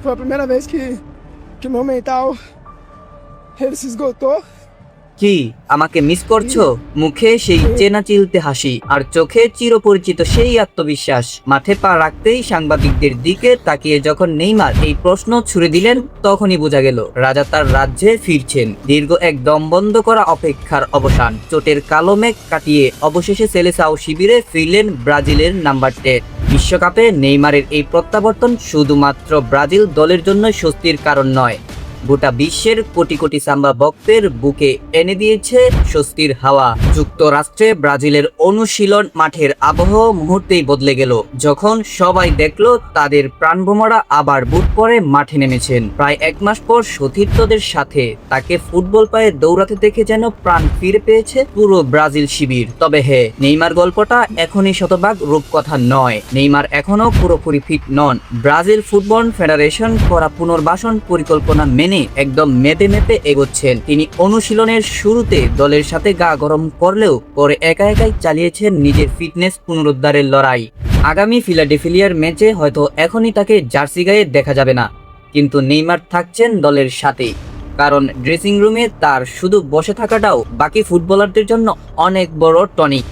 foi a primeira vez que meu mental ele se esgotou. কি আমাকে miss করছো? মুখে সেই চেনা চিলতে হাসি আর চোখে চিরপরিচিত সেই আত্মবিশ্বাস। মাঠে পা রাখতেই সাংবাদিকদের দিকে তাকিয়ে যখন নেইমার এই প্রশ্ন ছুড়ে দিলেন, তখনই বোঝা গেল রাজা তার রাজ্যে ফিরছেন। দীর্ঘ এক দম বন্ধ করা অপেক্ষার অবসান। চোটের কালো মেঘ কাটিয়ে অবশেষে সেলেসাও শিবিরে ফিরলেন ব্রাজিলের নাম্বার 10। বিশ্বকাপে নেইমারের এই প্রত্যাবর্তন শুধুমাত্র ব্রাজিল দলের জন্য স্বস্তির কারণ নয়, গোটা বিশ্বের কোটি কোটি সাম্বা ভক্তের বুকে এনে দিয়েছে স্বস্তির হাওয়া। যুক্তরাষ্ট্রে ব্রাজিলের অনুশীলন মাঠের আবহ মুহূর্তেই বদলে গেল যখন সবাই দেখলো তাদের প্রাণভোমরা আবার বুট পরে মাঠে নেমেছেন। প্রায় এক মাস পর সতীর্থদের সাথে তাকে ফুটবল পায়ে দৌড়াতে দেখে যেন প্রাণ ফিরে পেয়েছে পুরো ব্রাজিল শিবির। তবে হ্যাঁ, নেইমার গল্পটা এখনই শতভাগ রূপকথা নয়। নেইমার এখনো পুরোপুরি ফিট নন। ব্রাজিল ফুটবল ফেডারেশন করা পুনর্বাসন পরিকল্পনা মেনে একদম মেপে মেপে এগোচ্ছেন। তিনি অনুশীলনের শুরুতে দলের সাথে গা গরম করলেও পরে একা একাই চালিয়েছেন নিজের ফিটনেস পুনরুদ্ধারের লড়াই। আগামী ফিলাডেলফিয়ার ম্যাচে হয়তো এখনই তাকে জার্সি গায়ে দেখা যাবে না, কিন্তু নেইমার থাকছেন দলের সাথেই। কারণ ড্রেসিং রুমে তার শুধু বসে থাকাটাও বাকি ফুটবলারদের জন্য অনেক বড় টনিক।